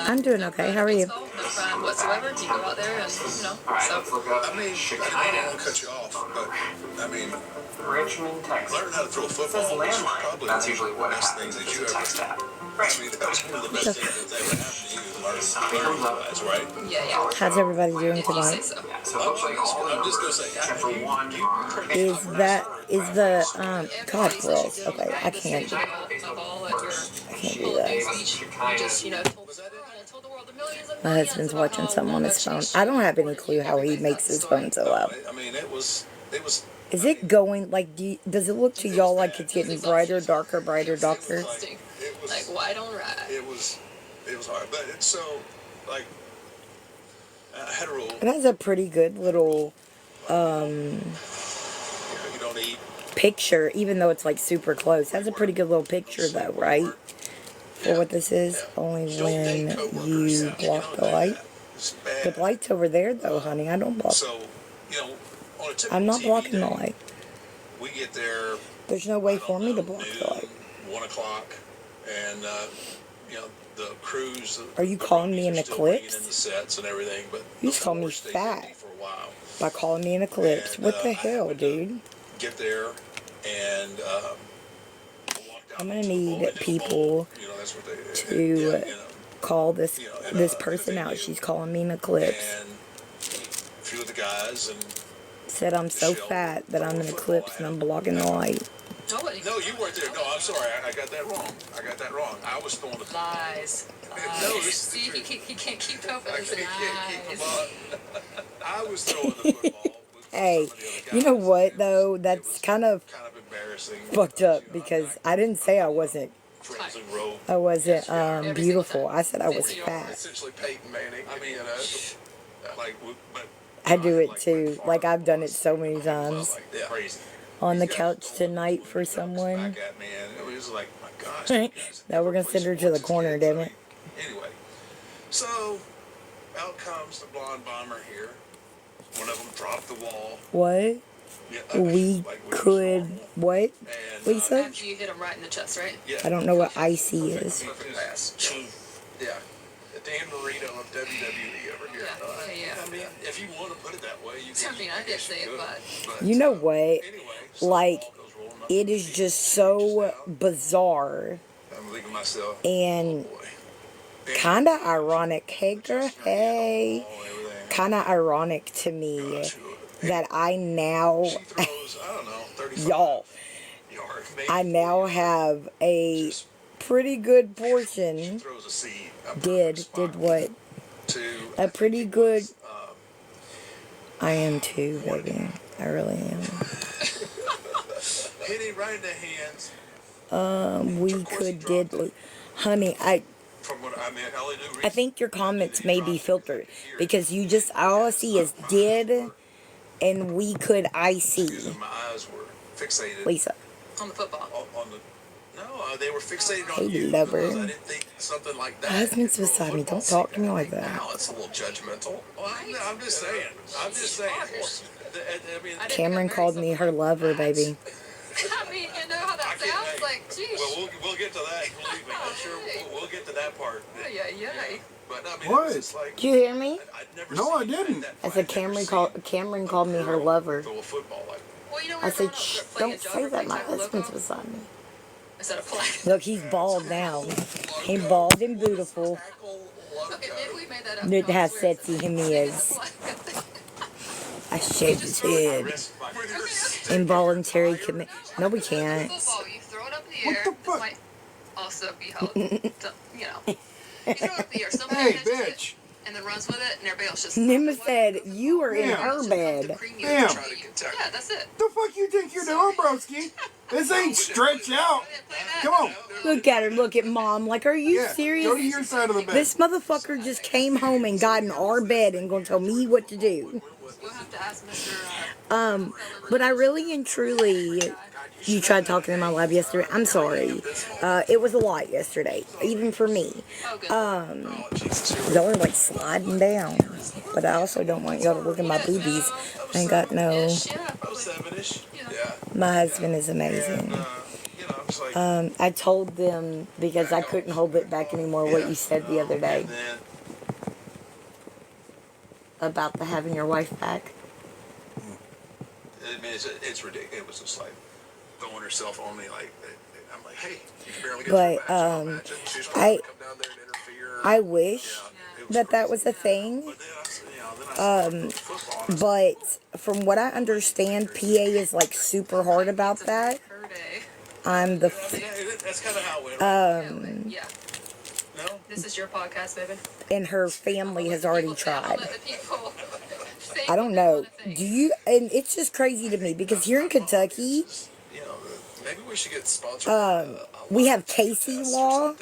I'm doing okay. How are you? No crime whatsoever. You go out there and, so. I mean, I don't want to cut you off, but, I mean, Richmond, Texas. learning how to throw a football was probably That's one usually of the what best happens. things that It's you a ever text app. I mean, that was one of the best things that's ever happened to you, learning-wise, right? Yeah. How's everybody doing If you say tonight? so. Yeah, so it looks like all I'm just going to say, except for one Is the God, girls? Everybody Okay, I the can't. stage of all at your I can't do Bullet Big that. speech. You just, told the world the millions and My millions husband's about watching how something on love his phone. actually I don't have any supported clue how he everything makes about his the phone story. so loud. I mean, it was. Is it going like? Does it look to y'all like it's getting brighter, darker, brighter, darker? Like white on ride. It was hard, but it's so, like, I had a rule. It has a pretty good little You don't eat. picture, even though it's like super close. It has a pretty good little picture though, right? For what this is, only when you block the light. The light's over there though, honey. I don't block. So, on a typical I'm not TV blocking the day, light. we get there. There's no way for me to block the light. 1 o'clock, and the crews. Are you calling me an eclipse? In the sets and everything, but You just called me fat by calling me an eclipse. And, what the hell, dude? Get there, and I'm gonna need people to call this person out. She's calling me an eclipse. And a few of the guys and. Said I'm so fat that I'm an eclipse and I'm blocking the light. Nobody. No, you weren't there. No, I'm sorry. I got that wrong. I was throwing the Lies. No, this is See, the he can't keep up I with his can't keep them lies. on. I was throwing the football. With Hey, some of the other guys. you know what though? That's kind of embarrassing. fucked up because I didn't say I wasn't beautiful. I said I was fat. Essentially Peyton Manning. I mean, but I do it too. Like I've done it so many times. crazy. On the couch tonight for someone. Back at me, and it was like, my gosh. Now we're gonna send her to the corner, damn it. Anyway, so out comes the blonde bomber here. One of them dropped the wall. What? Yeah, We could what? Lisa? After you hit him right in the chest, right? Yeah. I don't know what IC is. Yeah. The Dan Marino of WWE over here. Yeah. I mean, if you want to put it that way, you I mean, I did say it, but You know what? anyway, so Like, the ball goes rolling up. it is just so bizarre I'm thinking to myself, and boy. kind of ironic. Hey, girl, hey. Kind of ironic to me that I now, She throws, I don't know, 35 y'all, yards, maybe I now have a pretty good portion. throws a seed. Did what? To, A pretty good. I am too, baby. I really am. hit him right in the hands. We could did, honey. From what I mean, all I I think your comments may be filtered because you just all I see is did, and we could I see. my eyes were fixated Lisa. on the football. on the. No, they were fixated Hey, on you. lover. Because I didn't think something like that. My husband's could throw a beside me. Don't football talk to me like seed. that. Now it's a little judgmental. Well, I'm just saying. I mean, Cameron called me her lover, baby. I mean, you know how that sounds? Like, geez. Well, we'll get to that. Believe me, I'm sure we'll get to that part. Yeah. But I mean, What? it's like Did you hear me? I'd never No, I seen didn't. that I fight. said I'd never Cameron called me her lover. throw a football like Well, you know, I said, growing up, shh, playing don't a say jogger, that. My playing tackle husband's loco, beside me. instead of flag. Look, he's bald now. He's bald and beautiful. tackle Okay, maybe we made that up. Look No, how it's weird. sexy him Maybe it's is. a flag. I shaved his head. risk my fingers. Involuntary commit. No, we can't. Football, you throw it up in the What air. the This fuck? might also be held. You throw it up in the air. Somebody Hey, catches it bitch. and then runs with it, and everybody else just. Nima said you were in Yeah. her bed. Damn. Try to protect. Yeah, that's it. The fuck you think you're doing, broski? This ain't stretch out. Come on. Look at her. Look at mom. Like, are you Yeah, go to serious? your side of the bed. This motherfucker just came home and got in our bed and gonna tell me what to do. We'll have to ask Mr. But I really and truly, you tried talking in my lab yesterday. I'm sorry. It was a lot yesterday, even for me. Oh, good. Y'all are like sliding down. But I also don't want y'all to look at my boobies. I ain't got no. Yeah. 07-ish. Yeah. My husband is amazing. was like, I told them because I couldn't hold it back anymore what you said the other day and then about the having your wife back. I mean, it's ridiculous. It was just like throwing herself on me. Like, I'm like, hey, you can barely get But through a match. She's I probably gonna come down there and interfere. I wish Yeah, that was a thing. But then I started football. And But from what I understand, PA is like super hard about that. Per day. I'm the that's kind of how it went. Yeah. No? This is your podcast, baby. and her family has already I'll tried. let the people think I don't what they know. wanna think. Do you? And it's just crazy to me because here in Kentucky, You know, maybe we should get sponsored. by we have Casey Law,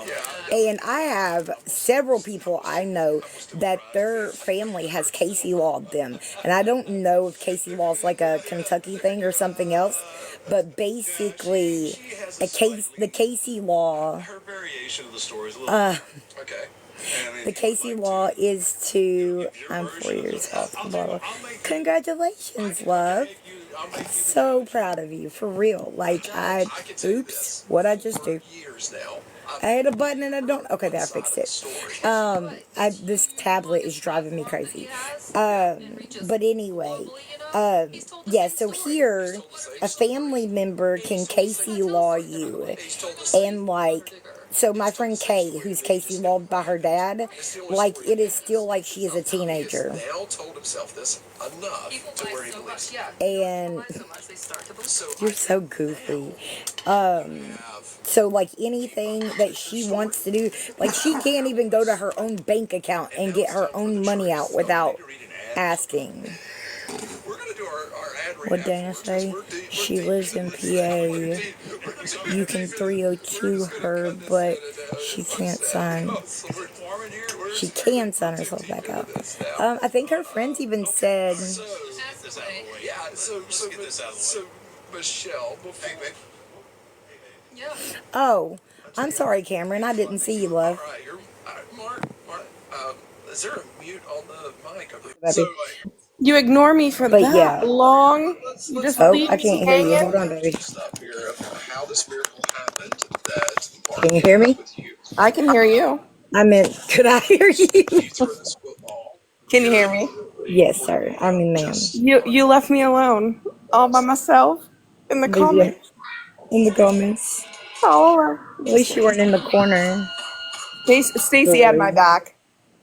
yeah. and I have several people I know that their family has Casey Lawed them, and I don't know if Casey Law is like a Kentucky thing or something else, but basically, the Casey Law. Her variation of the story is a little okay. And I mean, The Casey Law is to. I'm 4 years off the bottle. Congratulations, love. So proud of you, for real. Like, oops, what'd I just do? years now. I hit a button and I don't. Okay, there, I fixed it. This tablet is driving me crazy. But anyway, yeah. So here, a family member can Casey Law you, and like. So my friend Kay, who's Casey Lawed by her dad, like it is still like she is a teenager. Dale told himself this enough People to buy where he so believes. much, yeah. And Buy so much, they start to believe. So you're so goofy. have So like anything that she wants to do, like she can't even go to her own bank account and get her own money out without asking. we're gonna do our ad read What did I say? She lives in PA. You can 302 her, but she can't sign. She can sign herself back out. I think her friends even said. Yeah, so Michelle, Yeah. Oh, I'm sorry, Cameron. I didn't see you, love. all right, you're Mark. Is there a mute on the mic? Baby. So, You ignore me for But that yeah. long? You just Oh, leave I me can't hear you. hanging? Hold on, baby. stuff here of how this miracle happened. That Can you hear me? with you, I can hear you. I meant, could I hear you? you threw this football. Can you hear me? Yes, sir. I mean, ma'am. You left me alone, all by myself, in the Maybe comments. in the comments. Oh, At least you weren't in the corner. Stacy had my back.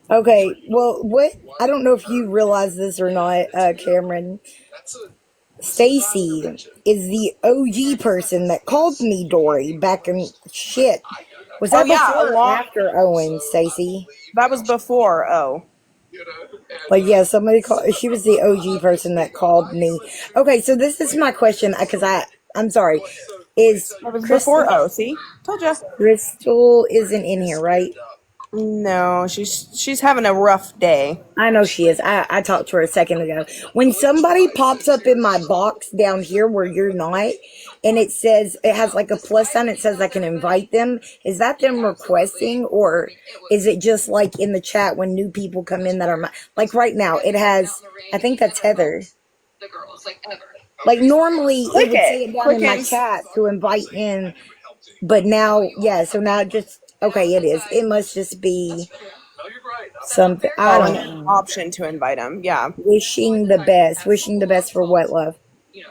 Okay, well, what? I don't know if you realize this or not, Cameron. That's a Stacy is the OG person that called me Dory back in shit. Was that Oh, yeah, before or long- after Owen, Stacy? That was before. Oh, But yeah, somebody called. She was the OG person that called me. Okay, so this is my question because I'm sorry. Is that was before. Crystal, Oh, see, told ya. Crystal isn't in here, right? No, she's having a rough day. I know she is. I talked to her a second ago. When somebody pops up in my box down here where you're not, and it says, it has like a plus sign, it says I can invite them, is that them requesting, or is it just like in the chat when new people come in that are, like right now, it has, I think that's Heather. The girls, like ever. Like normally it would Click say it. it down Click in my it. chat to invite in, but now, yeah, so now it just, okay, it is. It must just be no, you're right. something, I Oh, don't an know. option to invite him. Yeah. Wishing the best. Wishing the best for what, love? You know,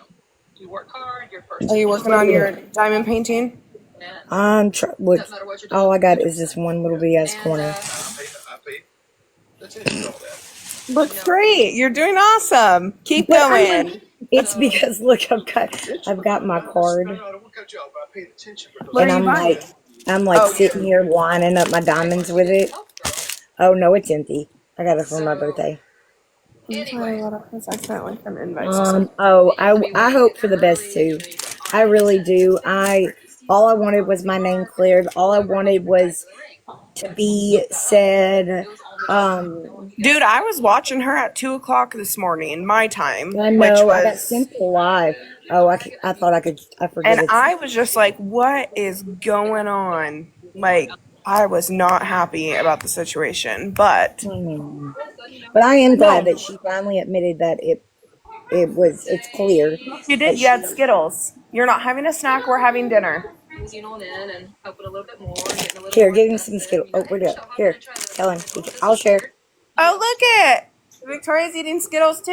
you work hard, you're first. Are you working on your diamond painting? I'm look, Doesn't matter what you're doing. all I got is this one little BS And, corner. I paid attention to all that. Looks great. You're doing awesome. Keep But I going. mean, it's because look, I've got my card, No, I don't want to cut you off, but I paid attention. What and are you buying? I'm like Oh, sitting here lining up my diamonds with it. Oh no, it's empty. I got it for my birthday. Anyway. Accidentally from invites. I hope for the best too. I really do. All I wanted was my name cleared. All I wanted was to be said. Dude, I was watching her at 2:00 this morning, my time. I which know I got was, Simple Live. Oh, I thought I could. I forget. and It's, I was just like, what is going on? Like, I was not happy about the situation, but but I am glad that she finally admitted that it it's clear. You did. You had Skittles. You're not having a snack. We're having dinner. Easing on in and open a little bit more, getting a little Here, more give him some invested, Skittles. you know, Oh, where'd it so go? I'm Here, gonna try to tell him. flip this I'll share. weird. Oh, look it. Victoria's eating Skittles too.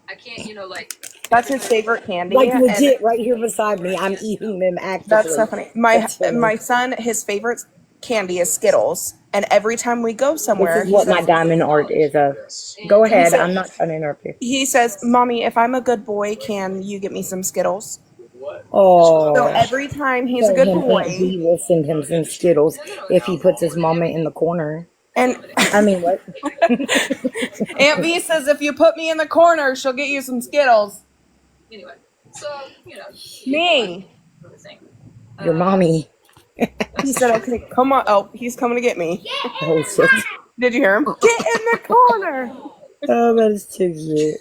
I can't, you know, like That's his favorite candy. Like and legit, right here beside me. I'm eating them actively. That's so funny. That's funny. My son, his favorite candy is Skittles, and every time we go somewhere, This is what my diamond art is of. Go ahead. I'm not trying to interrupt you. he says, "Mommy, if I'm a good boy, can you get me some Skittles?" Oh. So every time he's a Tell good him boy, Aunt B will send him some Skittles if he puts his mama in the corner. and I mean, what? Aunt B says, "If you put me in the corner, she'll get you some Skittles." anyway. So, you know, Me. for the thing. Your mommy. He said, "Okay, come on." Oh, he's coming to get me. Oh, shit. Did you hear him? Get in the corner. Oh, that is too cute.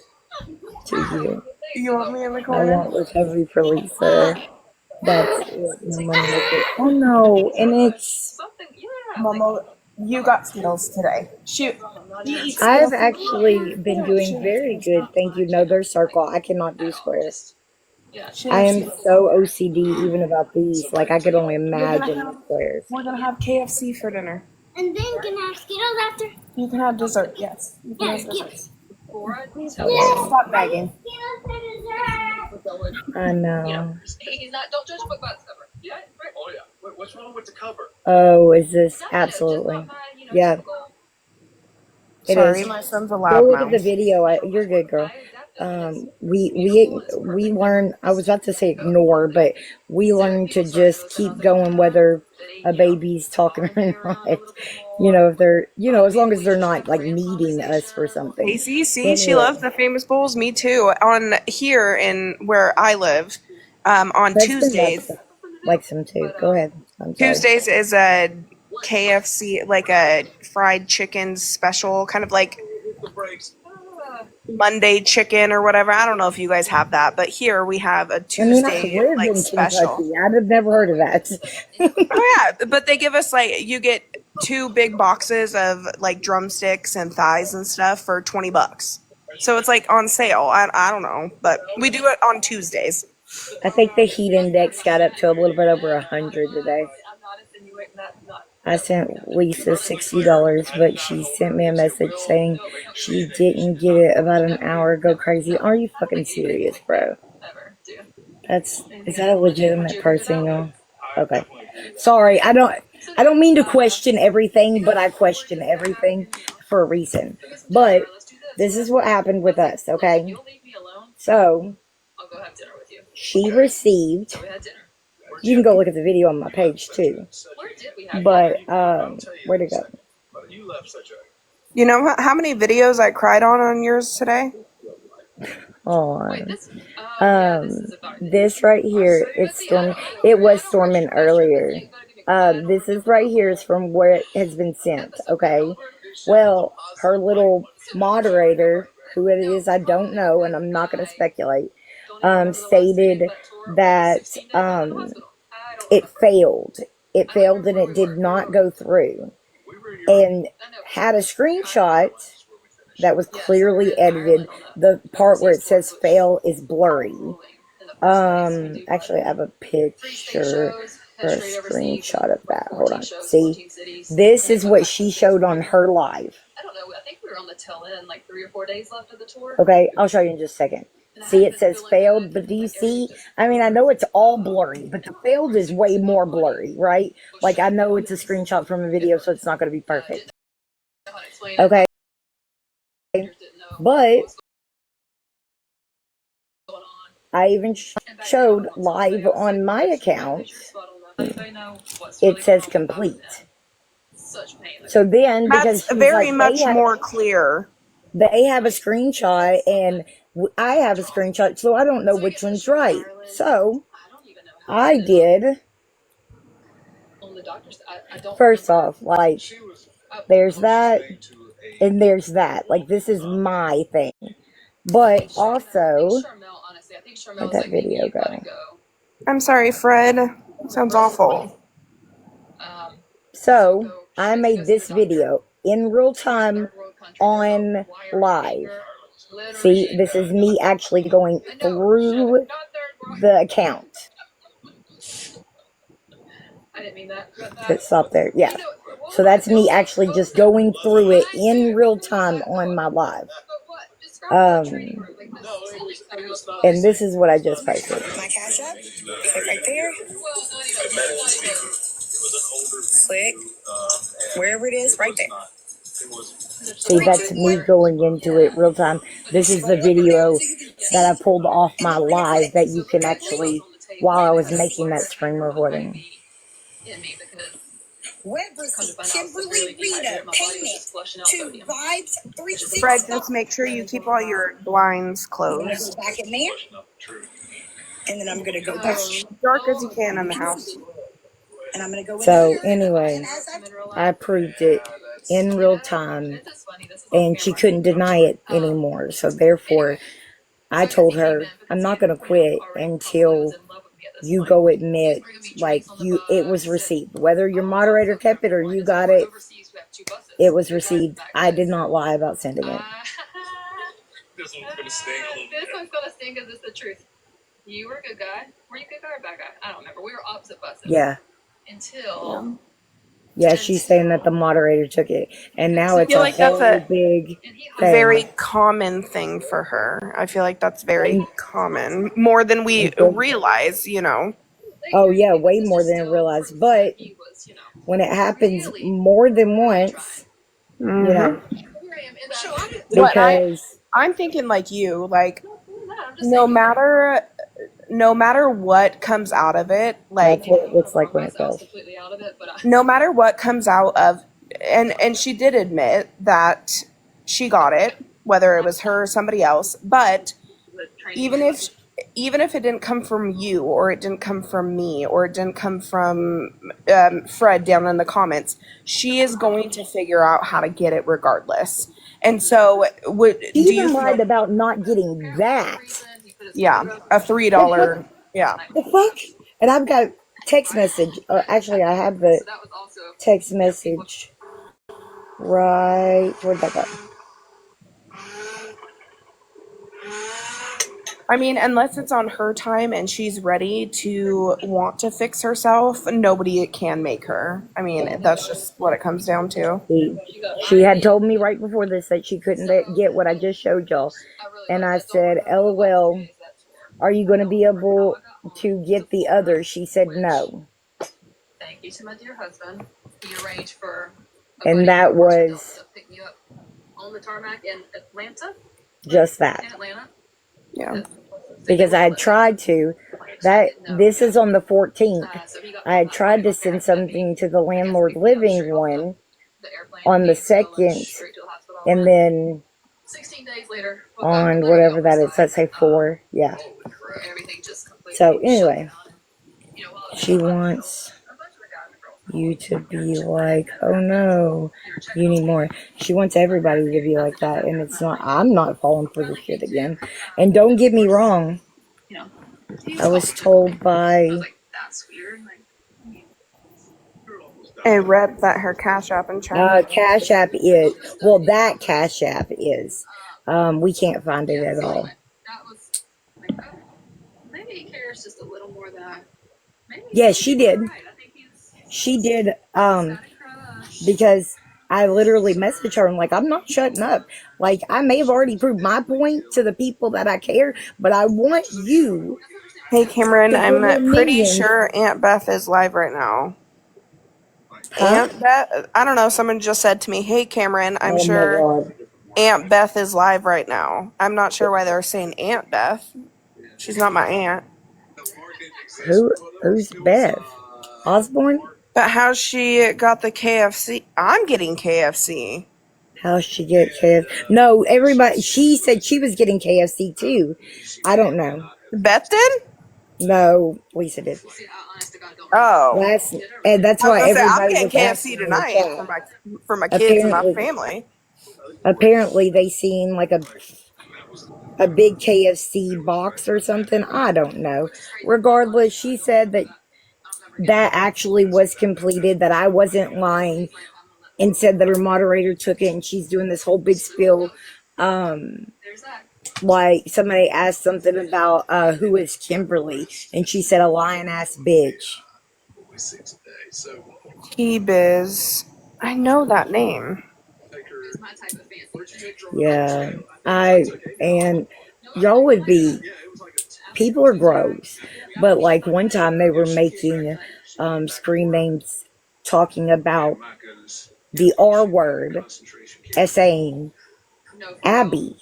Too cute. You want me in the I corner? want recovery for Lisa. That's what my money is. Oh, no. And it's... Something, yeah. Mama, you got Skittles today. Shoot. You eat I've Skittles. actually been doing very good. Thank you. No, they're circle. I cannot do squares. Yeah. I am so OCD even about these. Like, I could only imagine the squares. We're gonna have KFC for dinner. And then can I have Skittles after? You can have dessert. Yes. You can Yeah, have Skittles. dessert. Before I tell Stop begging. Skittles for dessert. you, going, I you know. know, he's not, don't judge a book by its cover. Yeah, right. Oh yeah. What's wrong with the cover? Oh, is this? Not, you know, just Absolutely. not my, you know, Yeah. typical- It Sorry, is. my son's a Go loud look at the mouth. video. You're good, girl. We learn. I was about to say ignore, but we learn to just keep going whether a baby's talking or not. You know, if they're, you know, as long as they're not like needing us for something. Casey, see, she Anyway. loves the famous bowls. Me too. On here in where I live, on That's been Tuesdays. like some too. Go ahead. I'm sorry. Tuesdays is a KFC, like a fried chicken special, kind of like Monday chicken or whatever. I don't know if you guys have that, but here we have a I mean, I Tuesday live like in special. Kentucky. I'd have never heard of that. Oh yeah, but they give us like you get 2 big boxes of like drumsticks and thighs and stuff for $20. So it's like on sale. I don't know, but we do it on Tuesdays. I think the heat index got up to a little bit over 100 today. I'm not insinuating that. Not. I sent Lisa $60, but she sent me a message saying she didn't get it about an hour ago. Crazy. Are you fucking serious, bro? Ever do. Is that a legitimate person, y'all? Okay. Sorry, I don't mean to question everything, but I question everything for a reason. But this is what happened with us, okay? You'll leave me alone. So I'll go have dinner with you. she received. So we had dinner. You can go look at the video on my page too. Where did we have But dinner? where'd it go? You left such a You know how many videos I cried on yours today? Wait, On this. Yeah, this is about this right here, it's storming. It was storming earlier. This is right here is from where it has been sent. Okay. Well, her little moderator, who it is, I don't know, and I'm not going to speculate. Stated that it failed. It failed and it did not go through. And had a screenshot that was clearly edited. The part where it says fail is blurry. Actually, I have a picture or a screenshot of that. Hold on. See, this is what she showed on her live. I don't know. I think we were on the tail end, like 3 or 4 days left of the tour. Okay, I'll show you in just a second. See, it says failed, but do you see? I mean, I know it's all blurry, but the failed is way more blurry, right? Like, I know it's a screenshot from a video, so it's not going to be perfect. Okay, but I even showed live on my account, it says complete. So then, because That's she's very like, much more clear. they have a screenshot and I have a screenshot, so I don't know which one's right. So I did. First off, like, there's that and there's that. Like, this is my thing. But also, where'd that video go? I'm sorry, Fred. Sounds awful. So I made this video in real time on live. See, this is me actually going through the account. I didn't mean that. But stop there. Yeah. So that's me actually just going through it in real time on my live. And this is what I just posted. My Cash App, click right there. Click wherever it is, right there. See, that's me going into it real time. This is the video that I pulled off my live that you can actually, while I was making that screen recording. Web Kimberly Rita payment to Vibes 360. Fred, just make sure you keep all your blinds closed. Back in there, and then I'm gonna go back. As dark as you can in the house. And I'm gonna go. So anyway, I proved it in real time, and she couldn't deny it anymore. So therefore, I told her I'm not gonna quit until you go admit, like, it was received. Whether your moderator kept it or you got it, it was received. I did not lie about sending it. This one's gonna sting a little bit. This one's gonna sting because it's the truth. You were a good guy. Were you a good guy or a bad guy? I don't remember. We were opposite buses. Yeah. Until. Yeah, she's saying that the moderator took it. And now it's feel a like that's whole a big thing. very common thing for her. I feel like that's very common. More than we realize, you know. Oh, yeah, way more than I realized. But when it happens more than once, you know, because I'm thinking like you, like no matter what comes out of it, like that's what it looks like when it goes. no matter what comes out of, and she did admit that she got it, whether it was her or somebody else, but even if it didn't come from you, or it didn't come from me, or it didn't come from Fred down in the comments, she is going to figure out how to get it regardless. And so She even lied about not getting that. Yeah, a $3. Yeah. The fuck? And I've got text message. Actually, I have the text message right. Where'd that go? I mean, unless it's on her time and she's ready to want to fix herself, nobody can make her. I mean, that's just what it comes down to. She had told me right before this that she couldn't get what I just showed y'all. And I said, LOL, are you going to be able to get the other? She said no. Thank you to my dear husband. He arranged for. And that was. Pick me up on the tarmac in Atlanta. Just that. In Atlanta. Yeah. Because I had tried to. This is on the 14th. I had tried to send something to the landlord living one on the 2nd, and then 16 days later, on whatever that is, let's say 4, yeah. So anyway, she wants you to be like, oh no, you need more. She wants everybody to be like that, and it's not. I'm not falling for this shit again. And don't get me wrong, I was told by a rep that her Cash App and China. Cash App is, well, that Cash App is, we can't find it at all. Maybe he cares just a little more than. Yes, she did. She did, because I literally messaged her and like, I'm not shutting up. Like, I may have already proved my point to the people that I care, but I want you. Hey, Cameron, I'm pretty sure Aunt Beth is live right now. Aunt Beth, I don't know, someone just said to me, hey, Cameron, I'm sure Aunt Beth is live right now. I'm not sure why they're saying Aunt Beth. She's not my aunt. Who's Beth? Osborne? But how she got the KFC? I'm getting KFC. How she get KFC? No, everybody. She said she was getting KFC too. I don't know. Beth did? No, Lisa did. Oh, and that's why everybody I'm getting was KFC tonight for my kids and my family. Apparently, they seen like a big KFC box or something. I don't know. Regardless, she said that actually was completed, that I wasn't lying, and said that her moderator took it, and she's doing this whole big spiel There's that. like somebody asked something about who is Kimberly, and she said a lying ass bitch. T-Biz. I know that name. It's my type of fancy. Yeah, and y'all would be, people are gross, but like one time they were making screen names talking about the R word, saying No. Abby.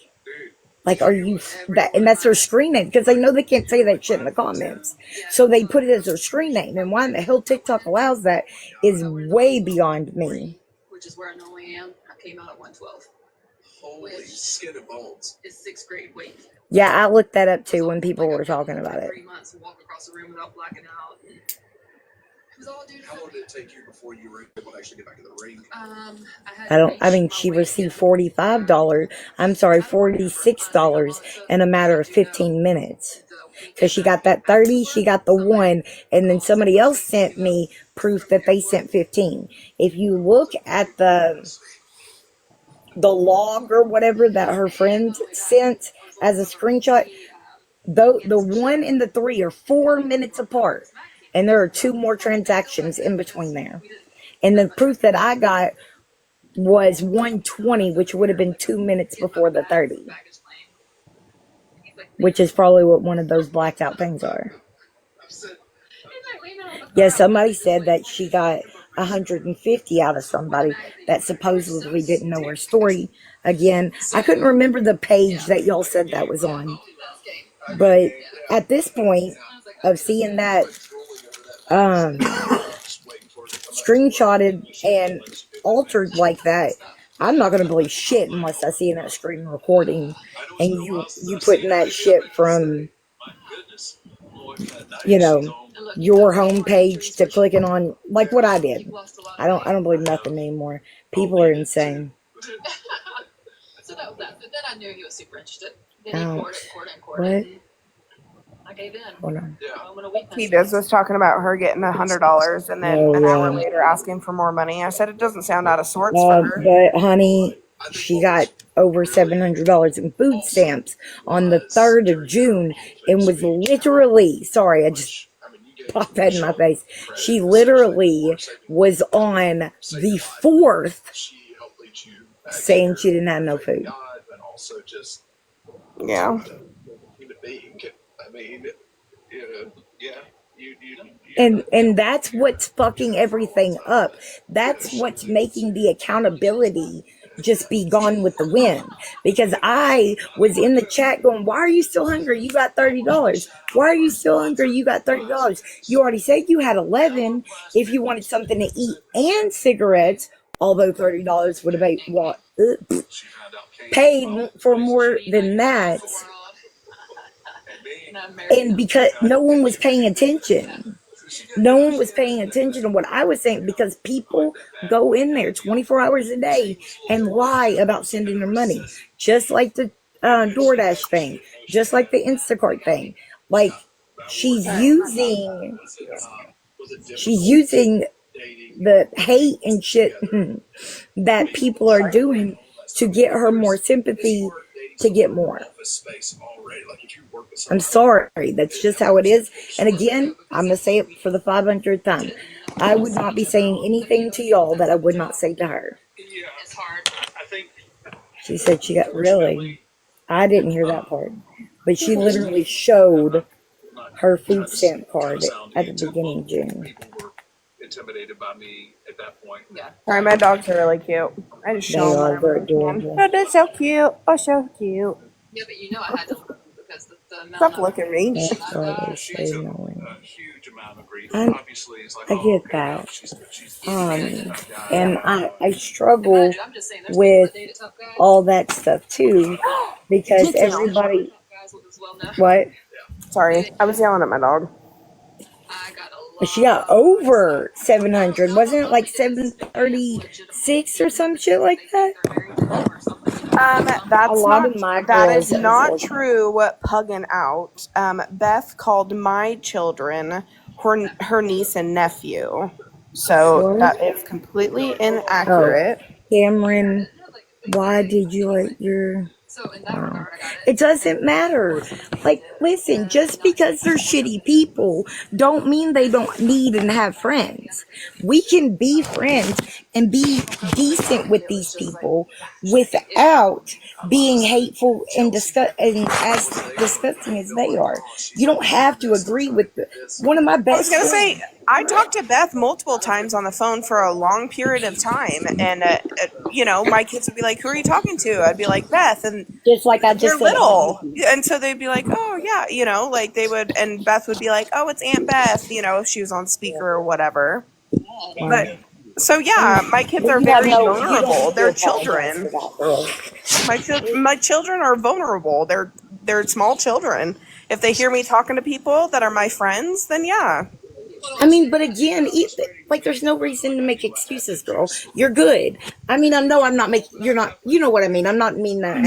Like, are you that? And that's their screen name because they know they can't say that shit in the comments, so they put it as their screen name. And why in the hell TikTok allows that is way beyond me. Which is where I normally am. I came out at 112. Holy skin and bones. It's 6th grade weight. Yeah, I looked that up too when people were talking about it. 3 months and walk across the room without blacking out. It was all due to How long did it take you before you were able to actually get back in the ring? I mean, she received $45. I'm sorry, $46 in a matter of 15 minutes. Because she got that 30, she got the 1, and then somebody else sent me proof that they sent 15. If you look at the log or whatever that her friend sent as a screenshot, the 1 and the 3 are 4 minutes apart, and there are 2 more transactions in between there. And the proof that I got was 120, which would have been 2 minutes before the 30, which is probably what one of those blacked out things are. Yeah, somebody said that she got 150 out of somebody that supposedly didn't know her story. Again, I couldn't remember the page that y'all said that was on, but at this point of seeing that screenshotted and altered like that, I'm not gonna believe shit unless I see that screen recording and you putting that shit from, you know, your homepage to clicking on like what I did. I don't believe nothing anymore. People are insane. So that was that. But then I knew he was super interested. Then Ouch. he courted. What? I gave in. Hold on. T-Biz was talking about her getting $100 and then Oh, an hour yeah. later asking for more money. I said it doesn't sound out of sorts for her. But honey, she got over $700 in food stamps on the 3rd of June and was literally, sorry, I just popped that in my face. She literally was on the 4th saying she didn't have no food. Yeah. And that's what's fucking everything up. That's what's making the accountability just be gone with the wind. Because I was in the chat going, why are you still hungry? You got $30. Why are you still hungry? You got $30. You already said you had 11 if you wanted something to eat and cigarettes, although $30 would have paid for more than that. And because no one was paying attention. No one was paying attention to what I was saying because people go in there 24 hours a day and lie about sending their money. Just like the DoorDash thing. Just like the Instacart thing. Like, she's using the hate and shit that people are doing to get her more sympathy, to get more. I'm sorry, that's just how it is. And again, I'm going to say it for the 500th time. I would not be saying anything to y'all that I would not say to her. It's hard. She said she got, really? I didn't hear that part. But she literally showed her food stamp card at the beginning of June. Intimidated by me at that point. Yeah. Sorry, my dogs are really cute. I just show them whenever I can. Oh, they're so cute. Oh, so cute. Yeah, but you know I had to because the amount Stop of looking at me. That's why they say no one. A huge amount of grief. I Obviously, it's like, I oh, get okay, now that. she's And I struggle I'm just saying, there's with people that date tough guys. all that stuff too, because everybody, Tough guys will just well know. what? Sorry, I was yelling at my dog. I got a lot. She got over 700. Wasn't it like 736 or some shit like that? That's A lot not, of my that girls is not are- true. Pugging out. Beth called my children her niece and nephew, so What? that is completely inaccurate. Cameron, why did you let your So in that regard, I got it. It doesn't matter. Like, listen, just because they're shitty people don't mean they don't need and have friends. We can be friends and be decent with these people without being hateful and as disgusting as they are. You don't have to agree with one of my I was best gonna friends. say, I talked to Beth multiple times on the phone for a long period of time, and you know, my kids would be like, "Who are you talking to?" I'd be like, "Beth," and Just like I they're just said. little, and so they'd be like, "Oh yeah," you know, like they would, and Beth would be like, "Oh, it's Aunt Beth," you know, if she was on speaker or whatever. But so yeah, my kids are very vulnerable. They're children. My children are vulnerable. They're small children. If they hear me talking to people that are my friends, then yeah. I mean, but again, like, there's no reason to make excuses, girl. You're good. I mean, I know I'm not making, you're not, you know what I mean. I'm not mean that.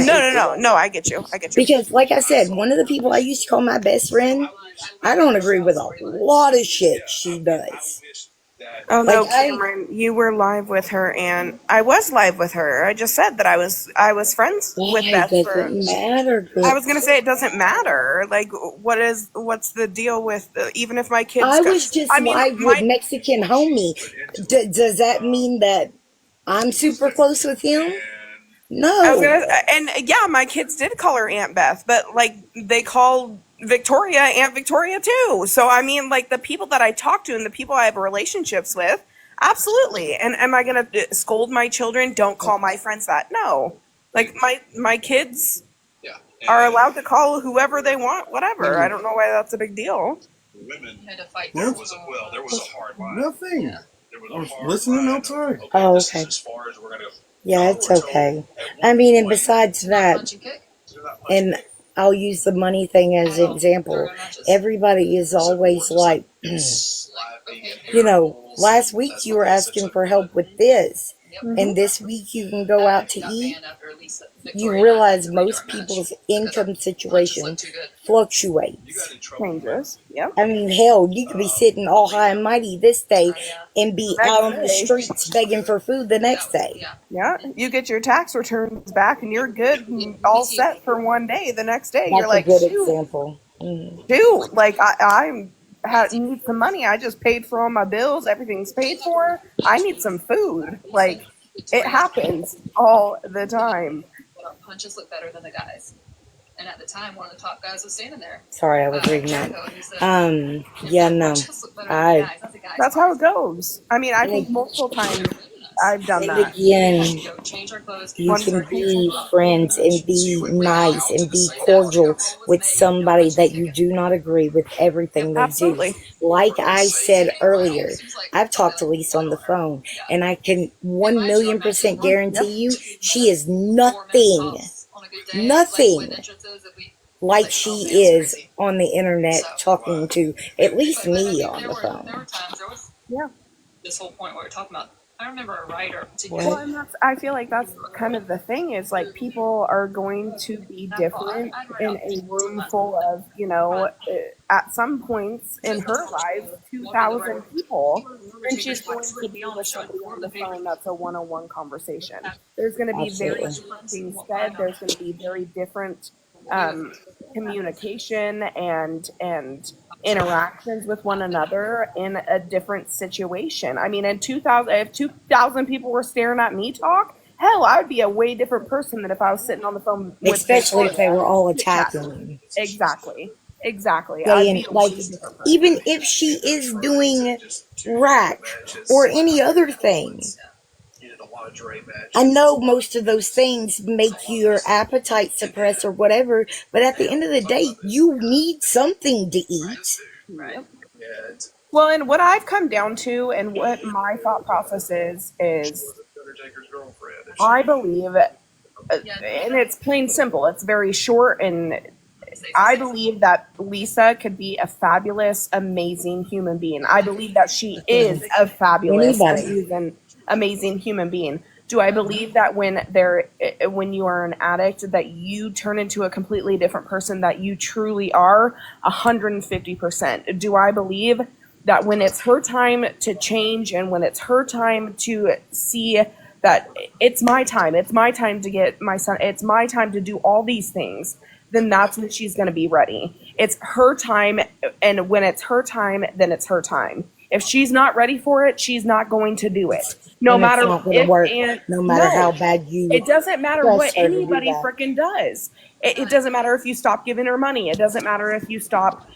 No, I get you. Because, like I said, one of the people I used to call my best friend, I don't agree with a lot of shit she does. Oh no, Like, Cameron, you were live with her, and I was live with her. I just said that I was friends with It Beth for. doesn't matter, girl. I was gonna say it doesn't matter. Like, what's the deal with even if my kids? I was just live with Mexican homie. Does that mean that I'm super close with him? No. I was gonna, and yeah, my kids did call her Aunt Beth, but like they call Victoria Aunt Victoria too. So I mean, like the people that I talk to and the people I have relationships with, absolutely. And am I gonna scold my children? Don't call my friends that. No, like my kids are allowed to call whoever they want, whatever. I don't know why that's a big deal. Women, You had to fight. there was a hard line. Nothing. There was I a was hard listening line. outside. Oh, this is okay. as far as we're gonna go. Yeah, it's okay. I mean, and besides that, and I'll use the money thing as an example. Everybody is always like, you know, last week you were asking for help with this, and this week you can go out to eat. You realize most people's income situation fluctuates. Changes. Yep. I mean, hell, you could be sitting all high and mighty this day and be out on the streets begging for food the next day. Yeah, you get your tax returns back and you're good and all set for one day. The next day, you're That's a like, good shoot, example. dude, like I need some money. I just paid for all my bills. Everything's paid for. I need some food. Like it happens all the time. Punches look better than the guys. And at the time, one of the top guys was standing there. Sorry, I was reading that. Jericho, and he said, Yeah, no. punches look better than the guys. That's a guy's That's how it goes. I mean, I think multiple times I've done And that. again, Go change our clothes. you can be friends and be nice and be cordial with somebody that you do not agree with everything they Absolutely. do. Like I said earlier, I've talked to Lisa on the phone, and I can 1,000,000% guarantee you she is nothing like she is on the internet talking to at least me on the phone. There were times, there was Yeah. this whole point where we're talking about, I remember a writer Well, and I feel like that's kind of the thing is like people are going to be different in a room full of, you know, at some points in her life, 2,000 people, and she's going to be with somebody on the phone that's a one-on-one conversation. There's going to be very different things said. There's going to be very different communication and interactions with one another in a different situation. I mean, if 2,000 people were staring at me talk, hell, I would be a way different person than if I was sitting on the phone with Especially if they were all attacking you. Exactly. Saying, like, even if she is doing rack or any other thing, I know most of those things make your appetite suppress or whatever, but at the end of the day, you need something to eat. right? Well, and what I've come down to and what my thought process is I believe, and it's plain simple, it's very short, and I believe that Lisa could be a fabulous, amazing human being. I believe that she is a fabulous, amazing human being. Do I believe that when you are an addict, that you turn into a completely different person that you truly are? 150%. Do I believe that when it's her time to change and when it's her time to see that it's my time. It's my time to get my son. It's my time to do all these things. Then that's when she's going to be ready. It's her time. And when it's her time, then it's her time. If she's not ready for it, she's not going to do it. No And it's matter not going to if work, and no matter how no. bad you It doesn't matter press what her to do anybody that. freaking does. It doesn't matter if you stop giving her money. It doesn't matter if you stop,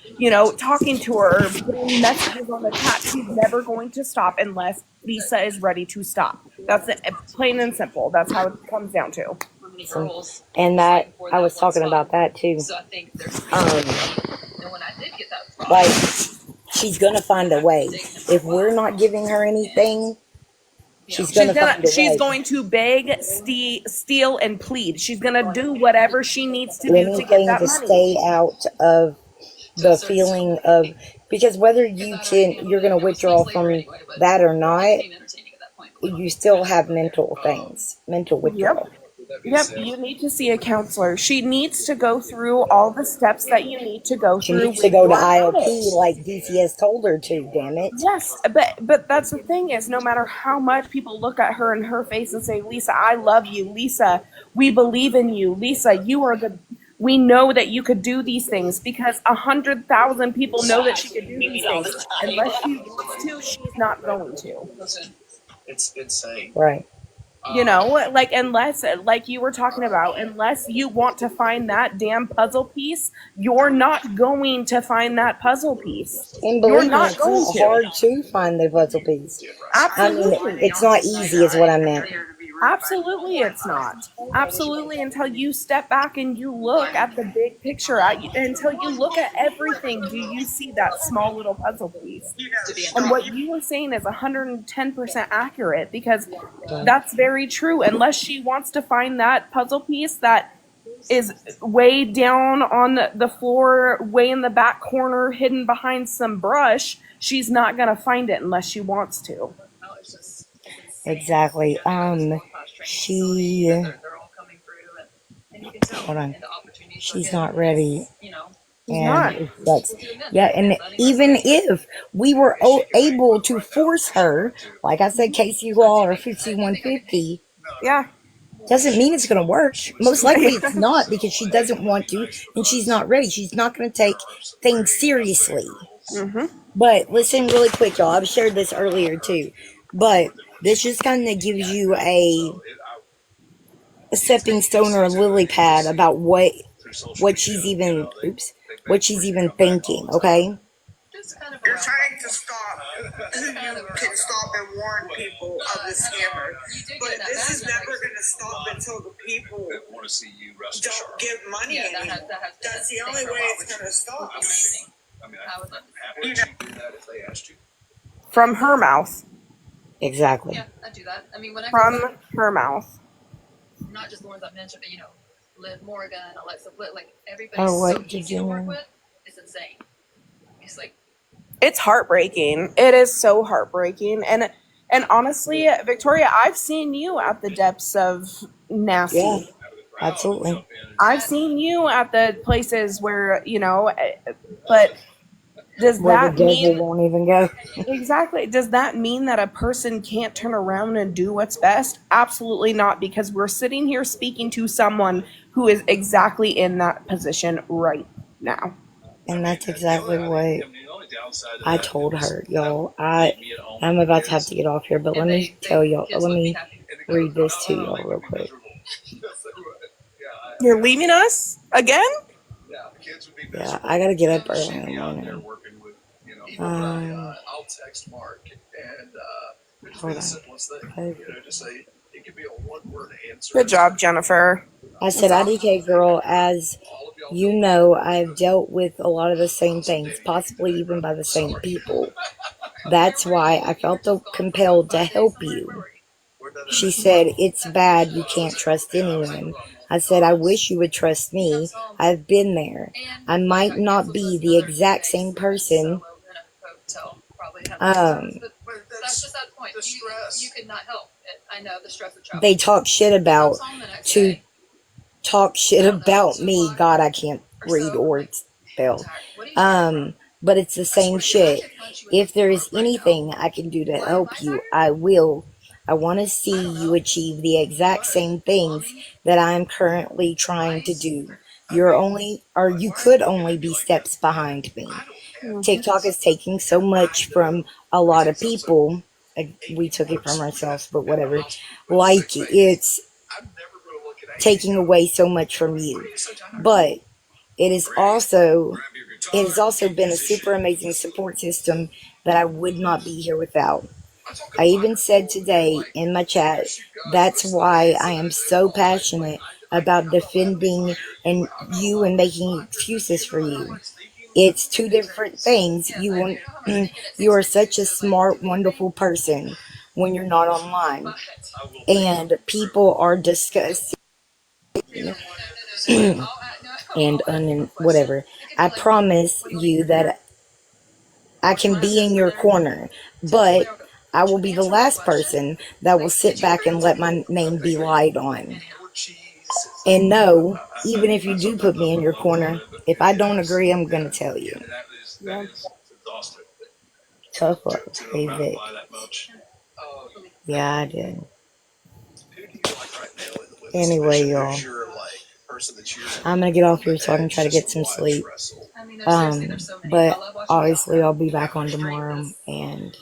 talking to her or putting messages on the chat. She's never going to stop unless Lisa is ready to stop. That's it, plain and simple. That's how it comes down to. And that, I was talking about that too. So I think there's and when I did get that Like, she's going to find a way. If we're not giving her anything, she's going to find a way. She's going to beg, steal, and plead. She's gonna do whatever she needs to do to get Anything that to money. stay out of the feeling of, because whether you're going to withdraw from that or not, you still have mental things, mental withdrawal. Yep, you need to see a counselor. She needs to go through all the steps that you need to go She through. needs to go to IOP like DCS told her to, damn it. Yes, but that's the thing is, no matter how much people look at her in her face and say, Lisa, I love you. Lisa, we believe in you. Lisa, you are the. We know that you could do these things because 100,000 people know that she could do these things. Unless she wants to, she's not going to. It's insane. Right. Unless, like you were talking about, unless you want to find that damn puzzle piece, you're not going to find that puzzle piece. And You're believe me, not it's going not to. hard to find the puzzle piece. I mean, Absolutely. it's not easy is what I meant. Absolutely, it's not. Absolutely, until you step back and you look at the big picture, until you look at everything, do you see that small little puzzle piece? And what you were saying is 110% accurate because that's very true. Unless she wants to find that puzzle piece that is way down on the floor, way in the back corner, hidden behind some brush, she's not going to find it unless she wants to. Exactly. She, hold on. She's not ready. And that's, yeah, and even if we were able to force her, like I said, Casey Law or 5150, Yeah. doesn't mean it's going to work. Most likely it's not because she doesn't want to and she's not ready. She's not going to take things seriously. Mm-hmm. But listen really quick, y'all. I've shared this earlier too. But this just kind of gives you a stepping stone or a lily pad about what she's even thinking, okay? You're trying to stop who you can stop and warn people of the scammer. But this is never going to stop until the people don't give money anymore. That's the only way it's going to stop. From her mouth. Exactly. Yeah, I do that. I mean, when I From her mouth. not just the ones I mentioned, but Liv Morgan, Alexa Bliss, like everybody's Oh, what so did easy you to work know? with. It's insane. It's like It's heartbreaking. It is so heartbreaking. And honestly, Victoria, I've seen you at the depths of nasty. Yeah, absolutely. I've seen you at the places where, but does Where that the devil mean won't even go. exactly? Does that mean that a person can't turn around and do what's best? Absolutely not, because we're sitting here speaking to someone who is exactly in that position right now. And that's exactly what I told her, y'all. I'm about to have to get off here, but let me tell y'all, let me read this to y'all real quick. You're leaving us again? Yeah, I gotta get up early in the morning. I'll text Mark and it's Hold the on. simplest thing. Just say it could be a one-word answer. Good job, Jennifer. I said, IDK girl, as you know, I've dealt with a lot of the same things, possibly even by the same people. That's why I felt compelled to help you. She said, it's bad, you can't trust anyone. I said, I wish you would trust me. I've been there. I might not be the exact same person. That's just that point. You could not help it. I know the stress of travel. They talk shit about me. God, I can't read or spell. But it's the same shit. If there is anything I can do to help you, I will. I want to see you achieve the exact same things that I'm currently trying to do. You could only be steps behind me. TikTok is taking so much from a lot of people. We took it from ourselves, but whatever. Like, it's taking away so much from you. But it has also been a super amazing support system that I would not be here without. I even said today in my chat, that's why I am so passionate about defending you and making excuses for you. It's two different things. You are such a smart, wonderful person when you're not online, and people are disgusting and whatever. I promise you that I can be in your corner, but I will be the last person that will sit back and let my name be lied on. And no, even if you do put me in your corner, if I don't agree, I'm going to tell you. Tough luck, hey Vic. Yeah, I did. Anyway, y'all, I'm going to get off here so I can try to get some sleep. But obviously I'll be back on tomorrow, and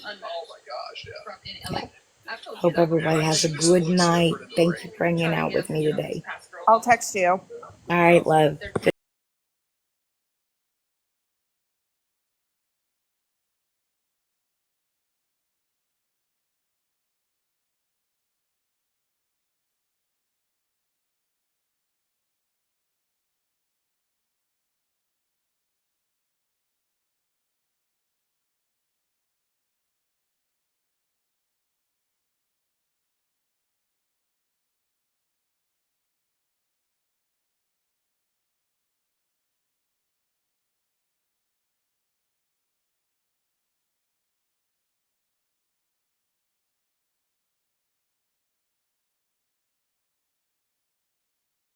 hope everybody has a good night. Thank you for hanging out with me today. I'll text you. All right, love.